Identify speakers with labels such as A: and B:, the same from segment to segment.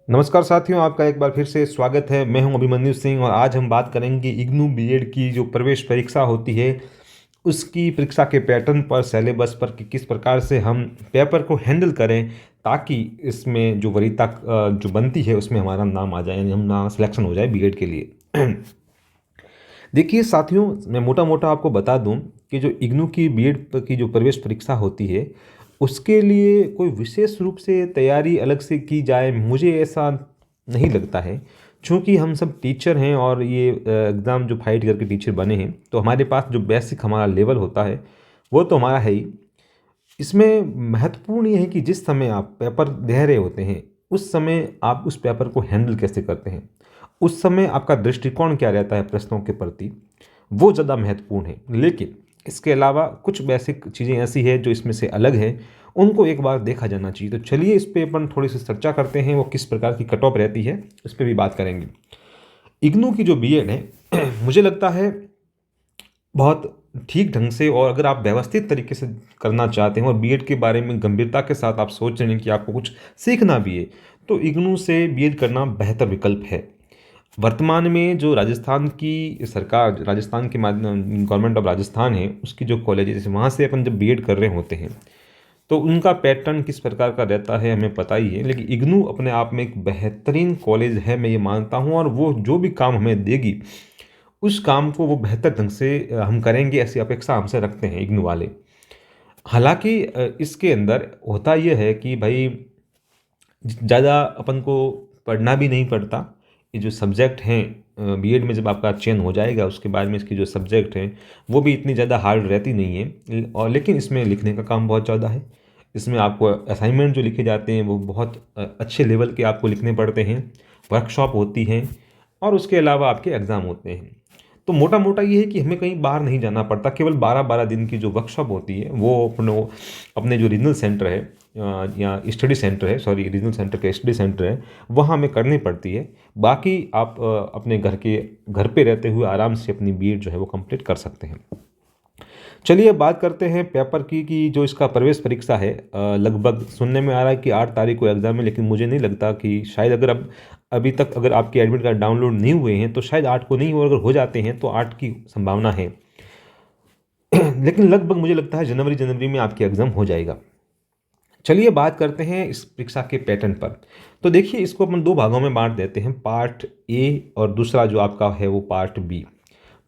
A: नमस्कार साथियों, आपका एक बार फिर से स्वागत है। मैं हूं अभिमन्यु सिंह और आज हम बात करेंगे इग्नू बीएड की जो प्रवेश परीक्षा होती है उसकी परीक्षा के पैटर्न पर, सिलेबस पर कि किस प्रकार से हम पेपर को हैंडल करें ताकि इसमें जो वरीयता जो बनती है उसमें हमारा नाम आ जाए, यानी हम ना सिलेक्शन हो जाए बीएड के लिए। देखिए साथियों, मैं मोटा मोटा आपको बता दूं कि जो इग्नू की बीएड की जो प्रवेश परीक्षा होती है उसके लिए कोई विशेष रूप से तैयारी अलग से की जाए, मुझे ऐसा नहीं लगता है। चूँकि हम सब टीचर हैं और ये एग्ज़ाम जो फाइट करके टीचर बने हैं, तो हमारे पास जो बेसिक हमारा लेवल होता है वो तो हमारा है ही। इसमें महत्वपूर्ण ये है कि जिस समय आप पेपर दे रहे होते हैं उस समय आप उस पेपर को हैंडल कैसे करते हैं, उस समय आपका दृष्टिकोण क्या रहता है प्रश्नों के प्रति, वो ज़्यादा महत्वपूर्ण है। लेकिन इसके अलावा कुछ बेसिक चीज़ें ऐसी हैं जो इसमें से अलग है, उनको एक बार देखा जाना चाहिए। तो चलिए इस पे अपन थोड़ी सी चर्चा करते हैं, वो किस प्रकार की कट ऑफ रहती है उस पर भी बात करेंगे। इग्नू की जो बीएड है मुझे लगता है बहुत ठीक ढंग से, और अगर आप व्यवस्थित तरीके से करना चाहते हैं और बीएड के बारे में गंभीरता के साथ आप सोच रहे हैं कि आपको कुछ सीखना भी है, तो इग्नू से बीएड करना बेहतर विकल्प है। वर्तमान में जो राजस्थान की सरकार, राजस्थान के माध्यम गवर्नमेंट ऑफ राजस्थान है, उसकी जो कॉलेजेस वहाँ से अपन जब बीएड कर रहे होते हैं तो उनका पैटर्न किस प्रकार का रहता है हमें पता ही है। लेकिन इग्नू अपने आप में एक बेहतरीन कॉलेज है, मैं ये मानता हूँ, और वो जो भी काम हमें देगी उस काम को वो बेहतर ढंग से हम करेंगे, ऐसी अपेक्षा हमसे रखते हैं इग्नू वाले। हालांकि इसके अंदर होता यह है कि भाई ज़्यादा अपन को पढ़ना भी नहीं पड़ता। ये जो सब्जेक्ट हैं बीएड में जब आपका चयन हो जाएगा उसके बाद में इसकी जो सब्जेक्ट हैं वो भी इतनी ज़्यादा हार्ड रहती नहीं है, और लेकिन इसमें लिखने का काम बहुत ज़्यादा है। इसमें आपको असाइनमेंट जो लिखे जाते हैं वो बहुत अच्छे लेवल के आपको लिखने पड़ते हैं, वर्कशॉप होती हैं और उसके अलावा आपके एग्ज़ाम होते हैं। तो मोटा मोटा ये है कि हमें कहीं बाहर नहीं जाना पड़ता। केवल 12-12 दिन की जो वर्कशॉप होती है वो अपने जो रीजनल सेंटर है या स्टडी सेंटर है, सॉरी रीजनल सेंटर का स्टडी सेंटर है, वहाँ हमें करनी पड़ती है। बाकी आप अपने घर पे रहते हुए आराम से अपनी बीएड जो है वो कंप्लीट कर सकते हैं। चलिए अब बात करते हैं पेपर की कि जो इसका प्रवेश परीक्षा है, लगभग सुनने में आ रहा है कि 8 तारीख को एग्ज़ाम है, लेकिन मुझे नहीं लगता कि शायद अगर अब अभी तक अगर आपके एडमिट कार्ड डाउनलोड नहीं हुए हैं तो शायद 8 को नहीं, और अगर हो जाते हैं तो 8 की संभावना है। लेकिन लगभग मुझे लगता है जनवरी में आपके एग्ज़ाम हो जाएगा। चलिए बात करते हैं इस परीक्षा के पैटर्न पर। तो देखिए इसको अपन 2 भागों में बांट देते हैं, पार्ट ए और दूसरा जो आपका है वो पार्ट बी।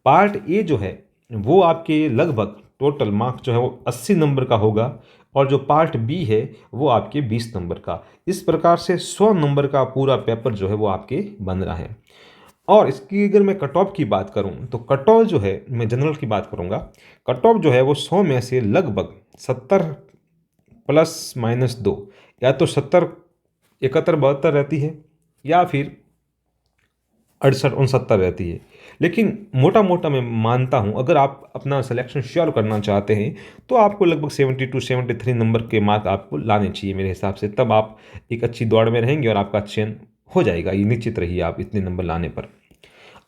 A: पार्ट ए जो है वो आपके लगभग टोटल मार्क्स जो है वो 80 नंबर का होगा, और जो पार्ट बी है वो आपके 20 नंबर का। इस प्रकार से 100 नंबर का पूरा पेपर जो है वो आपके बन रहा है। और इसकी अगर मैं कट ऑफ की बात करूं तो कट ऑफ जो है, मैं जनरल की बात करूंगा, कट ऑफ जो है वो 100 में से लगभग 70 प्लस माइनस 2, या तो 70 71 72 रहती है या फिर 68 69 रहती है। लेकिन मोटा मोटा मैं मानता हूँ अगर आप अपना सिलेक्शन श्योर करना चाहते हैं तो आपको लगभग 72 73 नंबर के मार्क आपको लाने चाहिए मेरे हिसाब से, तब आप एक अच्छी दौड़ में रहेंगे और आपका चयन हो जाएगा, ये निश्चित रहिए आप इतने नंबर लाने पर।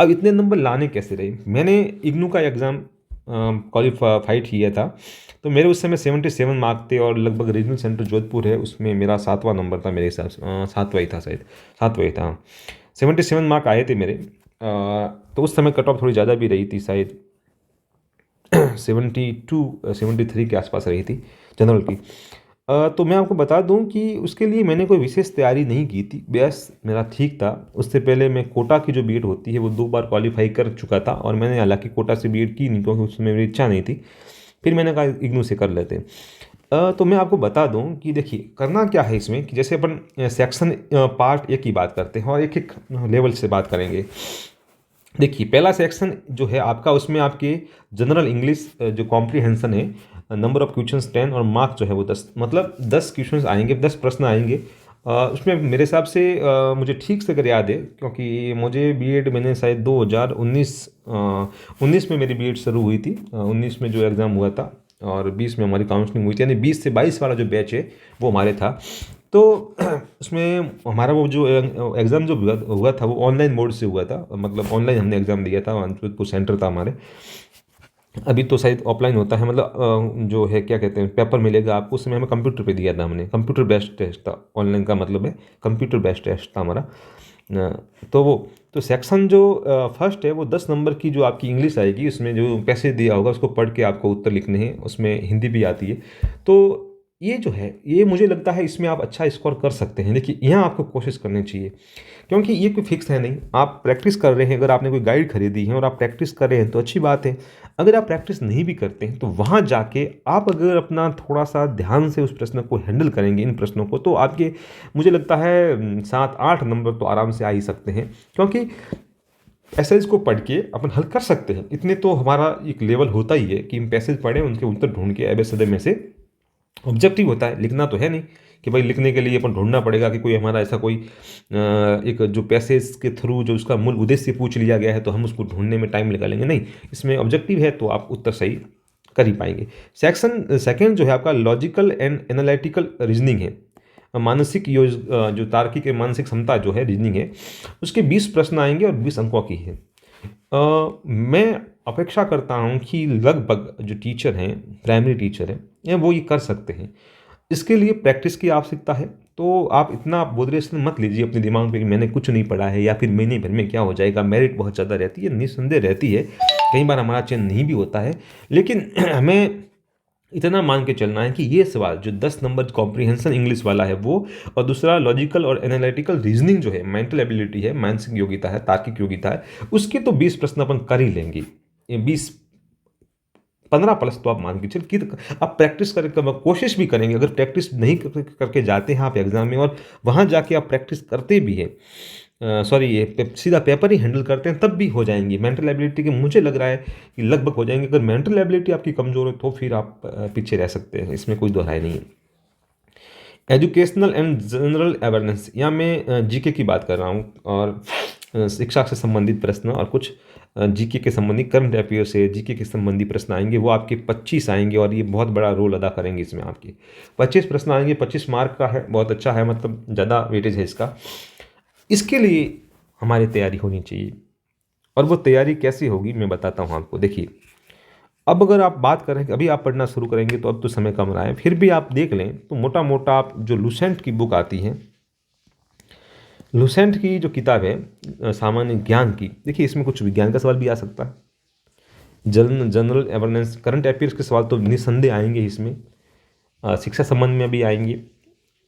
A: अब इतने नंबर लाने कैसे रहे, मैंने इग्नू का एग्ज़ाम क्वालिफाइड किया था, तो मेरे उस समय 77 मार्क थे, और लगभग रीजनल सेंटर जोधपुर है उसमें मेरा 7वां नंबर था मेरे हिसाब से, 7वां ही था शायद, 7वां ही था। 77 मार्क आए थे मेरे। तो उस समय कट ऑफ थोड़ी ज़्यादा भी रही थी, शायद 72 73 के आसपास रही थी जनरल की। तो मैं आपको बता दूं कि उसके लिए मैंने कोई विशेष तैयारी नहीं की थी, बस मेरा ठीक था। उससे पहले मैं कोटा की जो बीएड होती है वो 2 बार क्वालिफाई कर चुका था, और मैंने हालांकि कोटा से बीएड की नहीं क्योंकि उसमें मेरी इच्छा नहीं थी। फिर मैंने कहा इग्नू से कर लेते। तो मैं आपको बता दूं कि देखिए करना क्या है इसमें, कि जैसे अपन सेक्शन पार्ट ए की बात करते हैं और एक एक लेवल से बात करेंगे। देखिए पहला सेक्शन जो है आपका, उसमें आपके जनरल इंग्लिश जो कॉम्प्रीहेंशन है, नंबर ऑफ क्वेश्चंस 10 और मार्क्स जो है वो 10, मतलब 10 क्वेश्चंस आएंगे, 10 प्रश्न आएंगे। उसमें मेरे हिसाब से मुझे ठीक से अगर याद है, क्योंकि मुझे बीएड मैंने शायद 2019 में मेरी बीएड शुरू हुई थी, 19 में जो एग्ज़ाम हुआ था और 20 में हमारी काउंसलिंग हुई थी, यानी 20 से 22 वाला जो बैच है वो हमारे था। तो उसमें हमारा वो जो एग्ज़ाम जो हुआ था वो ऑनलाइन मोड से हुआ था, मतलब ऑनलाइन हमने एग्ज़ाम दिया था, जोधपुर सेंटर था हमारे। अभी तो शायद ऑफलाइन होता है, मतलब जो है क्या कहते हैं, पेपर मिलेगा आपको। उस समय हमें कंप्यूटर पे दिया था, हमने कंप्यूटर बेस्ड टेस्ट था। ऑनलाइन का मतलब है कंप्यूटर बेस्ड टेस्ट था हमारा। तो वो तो सेक्शन जो फर्स्ट है वो 10 नंबर की जो आपकी इंग्लिश आएगी, उसमें जो पैसेज दिया होगा उसको पढ़ के आपको उत्तर लिखने हैं। उसमें हिंदी भी आती है। तो ये जो है, ये मुझे लगता है इसमें आप अच्छा स्कोर कर सकते हैं। देखिए, यहाँ आपको कोशिश करनी चाहिए, क्योंकि ये कोई फिक्स है नहीं। आप प्रैक्टिस कर रहे हैं, अगर आपने कोई गाइड खरीदी है और आप प्रैक्टिस कर रहे हैं तो अच्छी बात है। अगर आप प्रैक्टिस नहीं भी करते हैं तो वहाँ जाके आप अगर अपना थोड़ा सा ध्यान से उस प्रश्न को हैंडल करेंगे, इन प्रश्नों को, तो आपके मुझे लगता है 7-8 नंबर तो आराम से आ ही सकते हैं। क्योंकि पैसेज को पढ़ के अपन हल कर सकते हैं। इतने तो हमारा एक लेवल होता ही है कि हम पैसेज पढ़ें, उनके उत्तर ढूंढ के एबीसीडी में से। ऑब्जेक्टिव होता है, लिखना तो है नहीं कि भाई लिखने के लिए अपन ढूंढना पड़ेगा कि कोई हमारा ऐसा कोई एक जो पैसेज के थ्रू जो उसका मूल उद्देश्य पूछ लिया गया है तो हम उसको ढूंढने में टाइम निकालेंगे। नहीं, इसमें ऑब्जेक्टिव है तो आप उत्तर सही कर ही पाएंगे। सेक्शन सेकंड जो है आपका लॉजिकल एंड एनालिटिकल रीजनिंग है। मानसिक जो तार्किक मानसिक क्षमता जो है, रीजनिंग है, उसके 20 प्रश्न आएंगे और 20 अंकों की है। मैं अपेक्षा करता हूँ कि लगभग जो टीचर हैं, प्राइमरी टीचर हैं, या वो ये कर सकते हैं। इसके लिए प्रैक्टिस की आवश्यकता है। तो आप इतना बोधरेशन मत लीजिए अपने दिमाग पे कि मैंने कुछ नहीं पढ़ा है या फिर महीने भर में क्या हो जाएगा। मेरिट बहुत ज़्यादा रहती है, निस्संदेह रहती है। कई बार हमारा चयन नहीं भी होता है, लेकिन हमें इतना मान के चलना है कि ये सवाल जो 10 नंबर कॉम्प्रिहेंशन इंग्लिश वाला है वो, और दूसरा लॉजिकल और एनालिटिकल रीजनिंग जो है, मेंटल एबिलिटी है, मानसिक योग्यता है, तार्किक योग्यता है, उसके तो 20 प्रश्न अपन कर ही लेंगे। ये 20-15 प्लस तो आप मान के चल कि आप प्रैक्टिस करके कोशिश भी करेंगे। अगर प्रैक्टिस नहीं करके जाते हैं आप एग्जाम में और वहाँ जाके आप प्रैक्टिस करते भी हैं, सॉरी ये सीधा पेपर ही हैंडल करते हैं, तब भी हो जाएंगी। मेंटल एबिलिटी के मुझे लग रहा है कि लगभग हो जाएंगे। अगर मेंटल एबिलिटी आपकी कमज़ोर है तो फिर आप पीछे रह सकते हैं, इसमें कोई दो राय नहीं है। एजुकेशनल एंड जनरल अवेयरनेस, या मैं जीके की बात कर रहा हूँ, और शिक्षा से संबंधित प्रश्न और कुछ जीके के संबंधी करंट अफेयर से जीके के संबंधी प्रश्न आएंगे। वो आपके 25 आएंगे और ये बहुत बड़ा रोल अदा करेंगे इसमें। आपके 25 प्रश्न आएंगे, 25 मार्क का है, बहुत अच्छा है, मतलब ज़्यादा वेटेज है इसका। इसके लिए हमारी तैयारी होनी चाहिए, और वो तैयारी कैसी होगी मैं बताता हूँ आपको। देखिए, अब अगर आप बात करें कि अभी आप पढ़ना शुरू करेंगे तो अब तो समय कम रहा है, फिर भी आप देख लें तो मोटा मोटा आप जो लुसेंट की बुक आती है, लुसेंट की जो किताब है सामान्य ज्ञान की, देखिए इसमें कुछ विज्ञान का सवाल भी आ सकता है, जनरल अवेयरनेस, करंट अफेयर्स के सवाल तो निस्संदेह आएंगे इसमें, शिक्षा संबंध में भी आएंगे,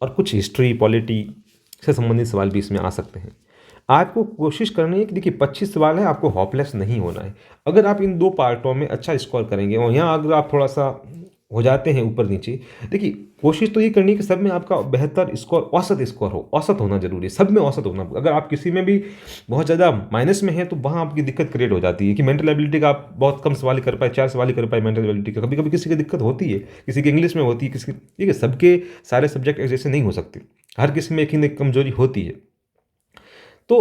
A: और कुछ हिस्ट्री पॉलिटी से संबंधित सवाल भी इसमें आ सकते हैं। आपको कोशिश करनी है कि देखिए 25 सवाल है, आपको होपलेस नहीं होना है। अगर आप इन दो पार्टों में अच्छा स्कोर करेंगे, और यहाँ अगर आप थोड़ा सा हो जाते हैं ऊपर नीचे, देखिए कोशिश तो ये करनी है कि सब में आपका बेहतर स्कोर, औसत स्कोर हो। औसत होना जरूरी है, सब में औसत होना। अगर आप किसी में भी बहुत ज़्यादा माइनस में है तो वहाँ आपकी दिक्कत क्रिएट हो जाती है कि मेंटल एबिलिटी का आप बहुत कम सवाल ही कर पाए, 4 सवाल ही कर पाए मेंटल एबिलिटी का। कभी कभी किसी की दिक्कत होती है, किसी की इंग्लिश में होती है, किसी की, ठीक है, सबके सारे सब्जेक्ट एक जैसे नहीं हो सकते, हर किसी में एक ही कमजोरी होती है। तो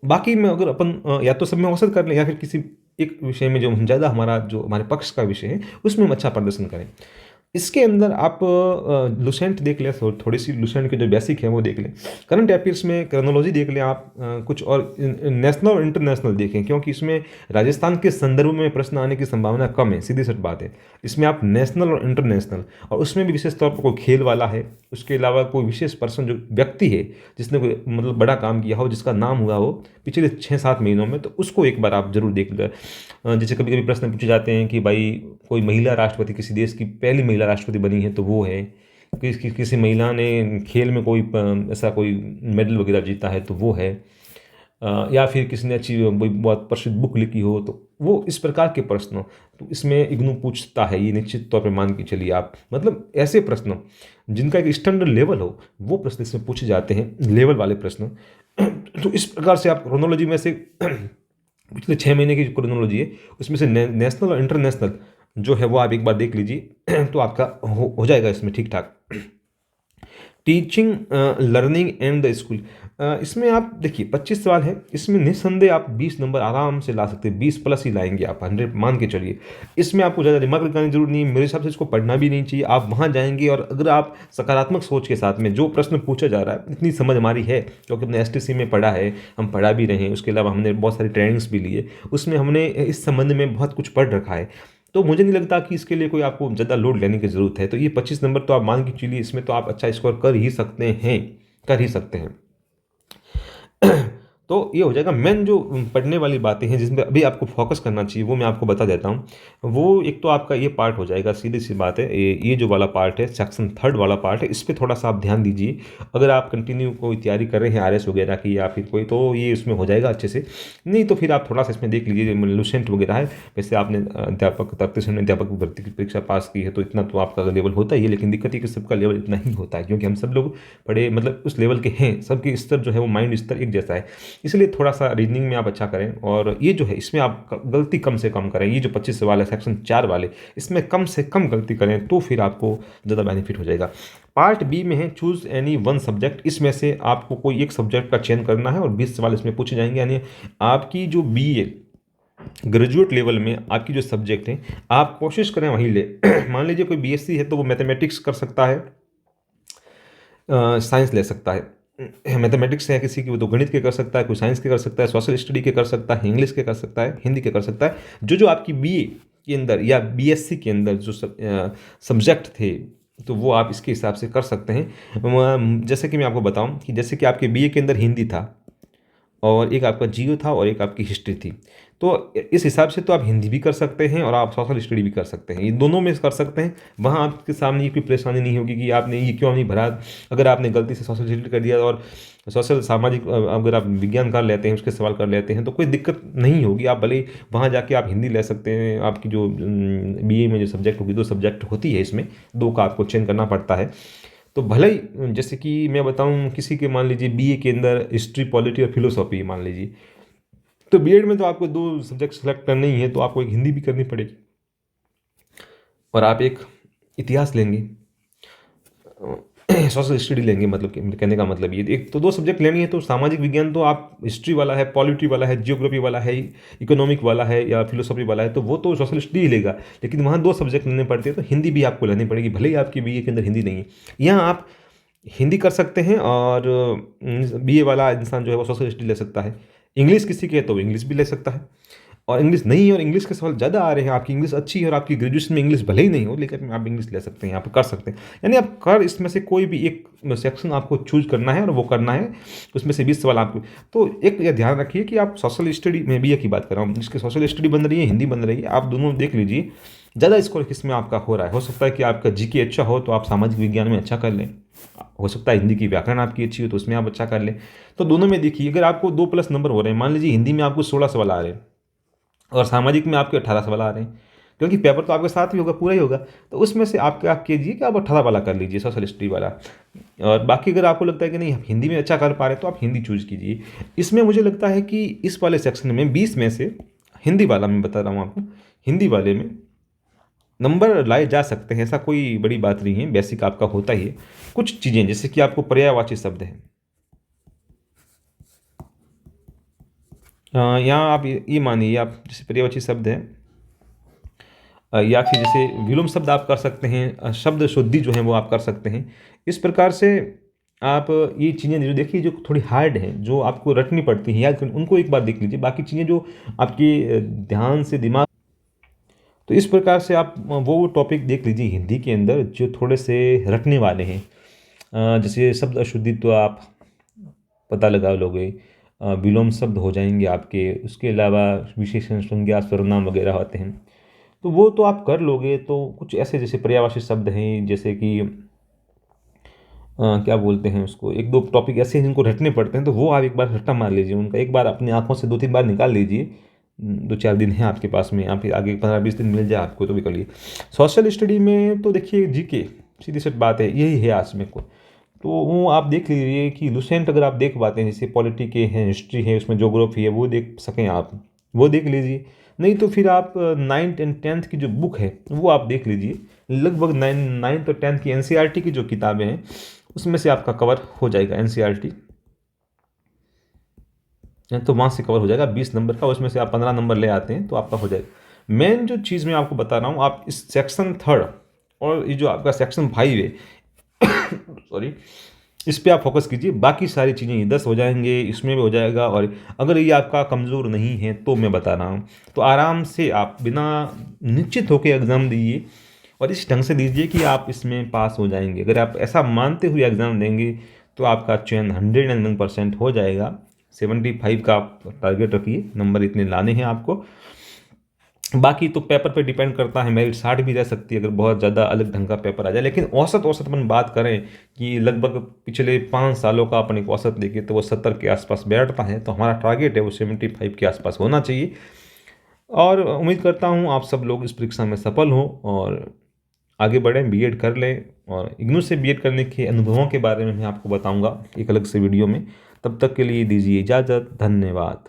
A: बाकी में अगर अपन या तो सब में औसत कर लें, या फिर किसी एक विषय में जो ज़्यादा हमारा जो हमारे पक्ष का विषय है उसमें हम अच्छा प्रदर्शन करें। इसके अंदर आप लुसेंट देख लें, थोड़ी सी लुसेंट के जो बेसिक है वो देख लें। करंट अफेयर्स में क्रोनोलॉजी देख लें आप, कुछ और नेशनल और इंटरनेशनल देखें, क्योंकि इसमें राजस्थान के संदर्भ में प्रश्न आने की संभावना कम है, सीधी सच बात है। इसमें आप नेशनल और इंटरनेशनल, और उसमें भी विशेष तौर पर कोई खेल वाला है, उसके अलावा कोई विशेष पर्सन जो व्यक्ति है जिसने कोई मतलब बड़ा काम किया हो, जिसका नाम हुआ हो पिछले 6-7 महीनों में, तो उसको एक बार आप जरूर देख लें। जैसे कभी कभी प्रश्न पूछे जाते हैं कि भाई कोई महिला राष्ट्रपति, किसी देश की पहली महिला राष्ट्रपति बनी है तो वो है, किसी महिला ने खेल में कोई ऐसा कोई मेडल वगैरह जीता है तो वो है, या फिर किसी ने अच्छी कोई बहुत प्रसिद्ध बुक लिखी हो, तो वो इस प्रकार के प्रश्न तो इसमें इग्नू पूछता है। ये निश्चित तौर पर मान के चलिए आप, मतलब ऐसे प्रश्न जिनका एक स्टैंडर्ड लेवल हो वो प्रश्न इसमें पूछे जाते हैं, लेवल वाले प्रश्न। तो इस प्रकार से आप क्रोनोलॉजी में से पिछले 6 महीने की जो क्रोनोलॉजी है उसमें से नेशनल और इंटरनेशनल जो है वो आप एक बार देख लीजिए तो आपका हो जाएगा इसमें ठीक ठाक। Teaching learning and the school, इसमें आप देखिए 25 सवाल है, इसमें निस्संदेह आप 20 नंबर आराम से ला सकते हैं, 20 प्लस ही लाएंगे आप, 100 मान के चलिए। इसमें आपको ज़्यादा दिमाग लगाने की जरूरत नहीं है, मेरे हिसाब से इसको पढ़ना भी नहीं चाहिए। आप वहाँ जाएंगे और अगर आप सकारात्मक सोच के साथ में जो प्रश्न पूछा जा रहा है, इतनी समझ हमारी है क्योंकि हमने STC में पढ़ा है, हम पढ़ा भी रहे हैं, उसके अलावा हमने बहुत सारी ट्रेनिंग्स भी ली है, उसमें हमने इस संबंध में बहुत कुछ पढ़ रखा है। तो मुझे नहीं लगता कि इसके लिए कोई आपको ज़्यादा लोड लेने की ज़रूरत है। तो ये 25 नंबर तो आप मान के चलिए, इसमें तो आप अच्छा स्कोर कर ही सकते हैं, कर ही सकते हैं। तो ये हो जाएगा। मेन जो पढ़ने वाली बातें हैं जिसमें अभी आपको फोकस करना चाहिए, वो मैं आपको बता देता हूँ। वो एक तो आपका ये पार्ट हो जाएगा, सीधी सी बात है, ये जो वाला पार्ट है, सेक्शन 3 वाला पार्ट है, इस पे थोड़ा सा आप ध्यान दीजिए। अगर आप कंटिन्यू कोई तैयारी कर रहे हैं आरएस वगैरह की या फिर कोई, तो ये इसमें हो जाएगा अच्छे से। नहीं तो फिर आप थोड़ा सा इसमें देख लीजिए, लुसेंट वगैरह है। वैसे आपने अध्यापक तृतीय श्रेणी अध्यापक भर्ती की परीक्षा पास की है, तो इतना तो आपका लेवल होता ही है। लेकिन दिक्कत ये कि सबका लेवल इतना ही होता है, क्योंकि हम सब लोग पढ़े मतलब उस लेवल के हैं, सबके स्तर जो है वो माइंड स्तर एक जैसा है। इसलिए थोड़ा सा रीजनिंग में आप अच्छा करें, और ये जो है इसमें आप गलती कम से कम करें। ये जो 25 सवाल है सेक्शन 4 वाले, इसमें कम से कम गलती करें, तो फिर आपको ज़्यादा बेनिफिट हो जाएगा। पार्ट बी में है चूज एनी वन सब्जेक्ट। इसमें से आपको कोई एक सब्जेक्ट का चयन करना है और 20 सवाल इसमें पूछे जाएंगे। यानी आपकी जो बीए ग्रेजुएट लेवल में आपकी जो सब्जेक्ट है, आप कोशिश करें वहीं ले। मान लीजिए कोई बीएससी है तो वो मैथमेटिक्स कर सकता है, साइंस ले सकता है। मैथमेटिक्स है किसी की, वो तो गणित के कर सकता है, कोई साइंस के कर सकता है, सोशल स्टडी के कर सकता है, इंग्लिश के कर सकता है, हिंदी के कर सकता है। जो जो आपकी बीए के अंदर या बीएससी के अंदर जो सब्जेक्ट थे, तो वो आप इसके हिसाब से कर सकते हैं। जैसे कि मैं आपको बताऊं कि जैसे कि आपके बीए के अंदर हिंदी था, और एक आपका जियो था, और एक आपकी हिस्ट्री थी। तो इस हिसाब से तो आप हिंदी भी कर सकते हैं और आप सोशल स्टडी भी कर सकते हैं, ये दोनों में कर सकते हैं। वहाँ आपके सामने ये कोई परेशानी नहीं होगी कि आपने ये क्यों नहीं भरा। अगर आपने गलती से सोशल स्टडी कर दिया और सोशल सामाजिक अगर आप विज्ञान कर लेते हैं, उसके सवाल कर लेते हैं, तो कोई दिक्कत नहीं होगी। आप भले वहाँ जाके आप हिंदी ले सकते हैं। आपकी जो बीए में जो सब्जेक्ट होगी, 2 सब्जेक्ट होती है, इसमें 2 का आपको चयन करना पड़ता है। तो भले ही जैसे कि मैं बताऊं, किसी के मान लीजिए बीए के अंदर हिस्ट्री, पॉलिटी और फिलोसॉफी मान लीजिए, तो बीएड में तो आपको 2 सब्जेक्ट सेलेक्ट करने ही है, तो आपको एक हिंदी भी करनी पड़ेगी और आप एक इतिहास लेंगे, सोशल स्टडी लेंगे। मतलब कि कहने का मतलब ये, एक तो 2 सब्जेक्ट लेनी है। तो सामाजिक विज्ञान तो आप हिस्ट्री वाला है, पॉलिटी वाला है, जियोग्राफी वाला है, इकोनॉमिक वाला है या फिलोसॉफी वाला है, तो वो तो सोशल स्टडी ही लेगा। लेकिन वहाँ 2 सब्जेक्ट लेने पड़ते हैं, तो हिंदी भी आपको लेनी पड़ेगी, भले ही आपकी बीए के अंदर हिंदी नहीं है। यहाँ आप हिंदी कर सकते हैं, और बीए वाला इंसान जो है वो सोशल स्टडी ले सकता है। इंग्लिश किसी के है तो इंग्लिश भी ले सकता है, और इंग्लिश नहीं है और इंग्लिश के सवाल ज़्यादा आ रहे हैं, आपकी इंग्लिश अच्छी है और आपकी ग्रेजुएशन में इंग्लिश भले ही नहीं हो, लेकिन आप इंग्लिश ले सकते हैं, यहाँ पर कर सकते हैं। यानी आप कर इसमें से कोई भी एक सेक्शन आपको चूज करना है और वो करना है, उसमें से 20 सवाल आपको। तो एक ये ध्यान रखिए कि आप सोशल स्टडी में भी एक ही बात कर रहा हूँ, जिसकी सोशल स्टडी बन रही है, हिंदी बन रही है, आप दोनों देख लीजिए ज़्यादा स्कोर किस में आपका हो रहा है। हो सकता है कि आपका जीके अच्छा हो तो आप सामाजिक विज्ञान में अच्छा कर लें, हो सकता है हिंदी की व्याकरण आपकी अच्छी हो तो उसमें आप अच्छा कर लें। तो दोनों में देखिए, अगर आपको 2+ नंबर हो रहे हैं, मान लीजिए हिंदी में आपको 16 सवाल आ रहे हैं और सामाजिक में आपके 18 सवाल आ रहे हैं, क्योंकि पेपर तो आपके साथ ही होगा, पूरा ही होगा, तो उसमें से आप क्या कीजिए कि आप 18 वाला कर लीजिए, सोशल स्टडी वाला। और बाकी अगर आपको लगता है कि नहीं आप हिंदी में अच्छा कर पा रहे हैं, तो आप हिंदी चूज कीजिए। इसमें मुझे लगता है कि इस वाले सेक्शन में 20 में से हिंदी वाला, मैं बता रहा हूँ आपको, हिंदी वाले में नंबर लाए जा सकते हैं, ऐसा कोई बड़ी बात नहीं है, बेसिक आपका होता ही है। कुछ चीज़ें जैसे कि आपको पर्यायवाची शब्द हैं, यहाँ आप ये मानिए, आप जैसे पर्यायवाची शब्द हैं, या फिर जैसे विलोम शब्द आप कर सकते हैं, शब्द शुद्धि जो है वो आप कर सकते हैं। इस प्रकार से आप ये चीज़ें जो देखिए, जो थोड़ी हार्ड हैं, जो आपको रटनी पड़ती हैं, याद करनी, उनको एक बार देख लीजिए। बाकी चीज़ें जो आपकी ध्यान से दिमाग, तो इस प्रकार से आप वो टॉपिक देख लीजिए हिंदी के अंदर जो थोड़े से रटने वाले हैं। जैसे शब्द अशुद्धि तो आप पता लगा लोगे, विलोम शब्द हो जाएंगे आपके, उसके अलावा विशेषण, संज्ञा, सर्वनाम वगैरह होते हैं, तो वो तो आप कर लोगे। तो कुछ ऐसे जैसे पर्यायवाची शब्द हैं, जैसे कि क्या बोलते हैं उसको, 1-2 टॉपिक ऐसे हैं जिनको रटने पड़ते हैं, तो वो आप एक बार रट्टा मार लीजिए उनका, एक बार अपनी आंखों से 2-3 बार निकाल लीजिए। 2-4 दिन है आपके पास में, आप फिर आगे 15-20 दिन मिल जाए आपको तो भी कर लिए। सोशल स्टडी में तो देखिए जीके, सीधी सी बात है, यही है आज में को। तो वो आप देख लीजिए कि लुसेंट अगर आप देख पाते हैं, जैसे पॉलिटी के हैं, हिस्ट्री है, उसमें ज्योग्राफी है, वो देख सकें आप, वो देख लीजिए। नहीं तो फिर आप 9th एंड 10th की जो बुक है वो आप देख लीजिए। लगभग 9th और 10th की एनसीईआरटी की जो किताबें हैं, उसमें से आपका कवर हो जाएगा एनसीईआरटी, तो वहाँ से कवर हो जाएगा 20 नंबर का, उसमें से आप 15 नंबर ले आते हैं तो आपका हो जाएगा। मेन जो चीज़ मैं आपको बता रहा हूँ, आप इस सेक्शन 3 और ये जो आपका सेक्शन 5 है, सॉरी, इस पे आप फोकस कीजिए। बाकी सारी चीज़ें ये 10 हो जाएंगे, इसमें भी हो जाएगा। और अगर ये आपका कमज़ोर नहीं है तो मैं बता रहा हूँ, तो आराम से आप बिना निश्चित होकर एग्ज़ाम दीजिए और इस ढंग से दीजिए कि आप इसमें पास हो जाएंगे। अगर आप ऐसा मानते हुए एग्ज़ाम देंगे तो आपका चयन 101% हो जाएगा। 75 का आप टारगेट रखिए, नंबर इतने लाने हैं आपको। बाकी तो पेपर पे डिपेंड करता है, मेरिट 60 भी रह सकती है अगर बहुत ज़्यादा अलग ढंग का पेपर आ जाए। लेकिन औसत औसत अपन बात करें कि लगभग पिछले 5 सालों का अपन एक औसत देखें तो वो 70 के आसपास बैठता है। तो हमारा टारगेट है वो 75 के आसपास होना चाहिए। और उम्मीद करता हूँ आप सब लोग इस परीक्षा में सफल हों और आगे बढ़ें, बीएड कर लें। और इग्नू से बीएड करने के अनुभवों के बारे में मैं आपको बताऊँगा एक अलग से वीडियो में। तब तक के लिए दीजिए इजाज़त। धन्यवाद।